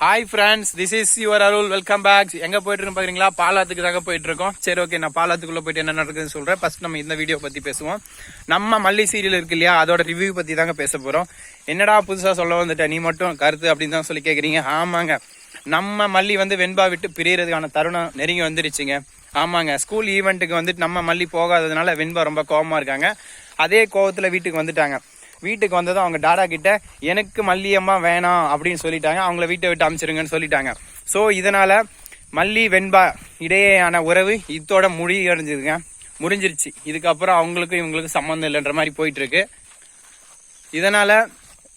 Hi friends, this is your Arul. Welcome back. எங்க போயிட்டு இருக்கோம் பாக்குறீங்களா? பாலாத்துக்கு தாங்க போயிட்டு இருக்கோம். சரி, ஓகே, நான் பாலாத்துக்குள்ள போயிட்டு என்ன நடக்குதுன்னு சொல்றேன். ஃபர்ஸ்ட் நம்ம இந்த வீடியோ பத்தி பேசுவோம். நம்ம மல்லி சீரியல் இருக்கு இல்லையா, அதோட ரிவ்யூ பத்தி தாங்க பேச போறோம். என்னடா புதுசா சொல்ல வந்துட்ட நீ மட்டும் கருத்து அப்படின்னு தான் சொல்லி கேக்குறீங்க. ஆமாங்க, நம்ம மல்லி வந்து வெண்பா விட்டு பிரியறதுக்கான தருணம் நெருங்கி வந்துருச்சுங்க. ஆமாங்க, ஸ்கூல் ஈவெண்ட்டுக்கு வந்துட்டு நம்ம மல்லி போகாததுனால வெண்பா ரொம்ப கோவமா இருக்காங்க. அதே கோவத்துல வீட்டுக்கு வந்துட்டாங்க. வீட்டுக்கு வந்ததும் அவங்க டாடா கிட்ட எனக்கு மல்லியம்மா வேணாம் அப்படின்னு சொல்லிட்டாங்க. அவங்கள வீட்டை விட்டு அமைச்சிருங்கன்னு சொல்லிட்டாங்க. ஸோ இதனால மல்லி வெண்பா இடையேயான உறவு இதோட முடிஞ்சிருச்சு. இதுக்கப்புறம் அவங்களுக்கும் இவங்களுக்கும் சம்மந்தம் இல்லைன்ற மாதிரி போயிட்டு இருக்கு. இதனால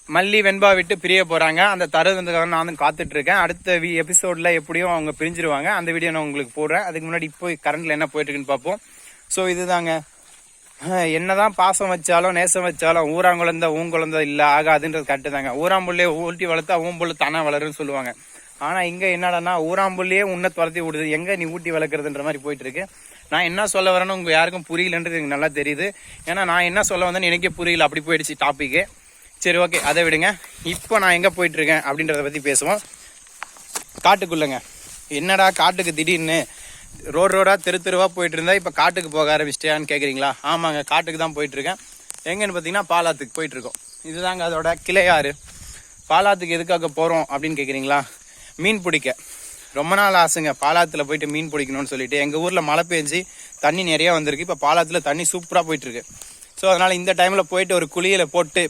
மல்லி வெண்பா விட்டு பிரிய போறாங்க. அந்த தருணத்துக்காக நான் காத்துட்டு இருக்கேன். அடுத்த எபிசோட்ல எப்படியும் அவங்க பிரிஞ்சிருவாங்க. அந்த வீடியோ நான் உங்களுக்கு போடுறேன். அதுக்கு முன்னாடி இப்போ கரண்ட்ல என்ன போயிட்டு இருக்குன்னு பார்ப்போம். ஸோ இதுதாங்க, என்னதான் பாசம் வச்சாலும் நேசம் வச்சாலும் ஊராங்குழந்த ஊங்குழந்த இல்ல ஆகாதுன்றது கரெக்டு தாங்க. ஊராம்புள்ளையே ஊட்டி வளர்த்தா ஊம்புள்ள தானே வளருன்னு சொல்லுவாங்க. ஆனா இங்க என்னடான்னா ஊராம்புள்ளையே உன்னை துரத்தி விடுது, எங்க நீ ஊட்டி வளர்க்குறதுன்ற மாதிரி போயிட்டு இருக்கு. நான் என்ன சொல்ல வரேன்னு உங்க யாருக்கும் புரியலன்றது எனக்கு நல்லா தெரியுது. ஏன்னா நான் என்ன சொல்ல வந்தேன்னு எனக்கே புரியல, அப்படி போயிடுச்சு டாபிக். சரி, ஓகே, அதை விடுங்க. இப்போ நான் எங்க போயிட்டு இருக்கேன் அப்படின்றத பத்தி பேசுவோம். காட்டுக்குள்ளங்க. என்னடா காட்டுக்கு திடீர்னு ரோடா தெருவா போயிட்டு இருந்தா இப்ப காட்டுக்கு போக ஆரம்பிச்சிட்டியான்னு கேக்குறீங்களா? ஆமாங்க, காட்டுக்கு தான் போயிட்டு இருக்கேன். எங்கன்னு பாத்தீங்கன்னா பாலாத்துக்கு போயிட்டு இருக்கோம். இதுதாங்க அதோட கிளையாறு. பாலாத்துக்கு எதுக்காக போறோம் அப்படின்னு கேக்குறீங்களா? மீன் பிடிக்க. ரொம்ப நாள் ஆசைங்க பாலாத்துல போயிட்டு மீன் பிடிக்கணும்னு சொல்லிட்டு. எங்க ஊர்ல மழை பெஞ்சு தண்ணி நிறைய வந்திருக்கு. இப்ப பாலாத்துல தண்ணி சூப்பரா போயிட்டு இருக்கு. ஸோ அதனால இந்த டைம்ல போயிட்டு ஒரு குளியல போட்டு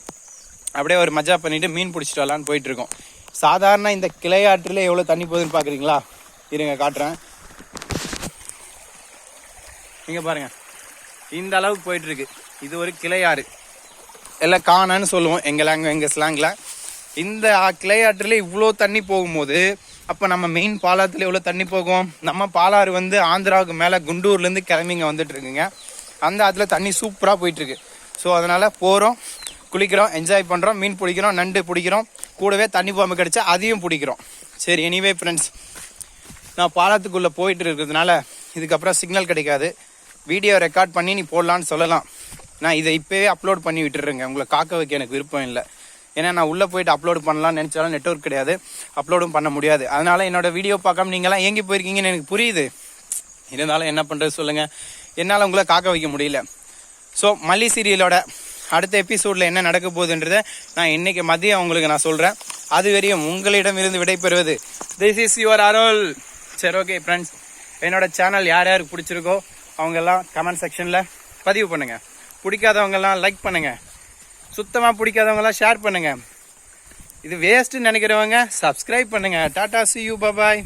அப்படியே ஒரு மஜா பண்ணிட்டு மீன் பிடிச்சிட்டு வரலான்னு போயிட்டு இருக்கோம். சாதாரண இந்த கிளையாற்றுல எவ்வளவு தண்ணி போகுதுன்னு பாக்குறீங்களா? இருங்க காட்டுறேன். நீங்க பாருங்க, இந்த அளவுக்கு போயிட்டு இருக்கு. இது ஒரு கிளையாறு, எல்லாம் காணன்னு சொல்லுவோம் எங்க ஸ்லாங்ல. இந்த கிளையாற்றுல இவ்வளோ தண்ணி போகும்போது அப்ப நம்ம மெயின் பாலாத்துல எவ்வளவு தண்ணி போகும்? நம்ம பாலாறு வந்து ஆந்திராவுக்கு மேல குண்டூர்ல இருந்து கிளம்பிங்க வந்துட்டு இருக்குங்க. அந்த ஆத்துல தண்ணி சூப்பரா போயிட்டு இருக்கு. ஸோ அதனால போறோம், குளிக்கிறோம், என்ஜாய் பண்றோம், மீன் பிடிக்கிறோம், நண்டு பிடிக்கிறோம், கூடவே தண்ணி பாம்பு கிடைச்சா அதையும் பிடிக்கிறோம். சரி, எனிவே ஃப்ரெண்ட்ஸ், நான் பாலத்துக்குள்ள போயிட்டு இருக்கிறதுனால இதுக்கப்புறம் சிக்னல் கிடைக்காது. வீடியோ ரெக்கார்ட் பண்ணி நீ போடலான்னு சொல்லலாம். நான் இதை இப்பவே அப்லோட் பண்ணி விட்டுருங்க. உங்களை காக்க வைக்க எனக்கு விருப்பம் இல்லை. ஏன்னா நான் உள்ள போயிட்டு அப்லோட் பண்ணலாம்னு நினைச்சாலும் நெட்வொர்க் கிடையாது, அப்லோடும் பண்ண முடியாது. அதனால என்னோட வீடியோ பார்க்காம நீங்களாம் ஏங்கி போயிருக்கீங்கன்னு எனக்கு புரியுது. இருந்தாலும் என்ன பண்றது சொல்லுங்க, என்னால் உங்களை காக்க வைக்க முடியல. ஸோ மல்லி சீரியலோட அடுத்த எபிசோட்ல என்ன நடக்க போகுதுன்றத நான் இன்னைக்கு மதியம் உங்களுக்கு நான் சொல்றேன். அது வரையும் உங்களிடம் இருந்து விடைபெறுவது திஸ் இஸ் யுவர் அருள். சரி, ஓகே ஃப்ரெண்ட்ஸ், என்னோட சேனல் யார் யாருக்கு பிடிச்சிருக்கோ அவங்க எல்லாம் கமெண்ட் செக்ஷன்ல பதிவு பண்ணுங்க. பிடிக்காதவங்க எல்லாம் லைக் பண்ணுங்க. சுத்தமா பிடிக்காதவங்க எல்லாம் ஷேர் பண்ணுங்க. இது வேஸ்ட் நினைக்கிறவங்க சப்ஸ்கிரைப் பண்ணுங்க. Tata, see you, bye bye.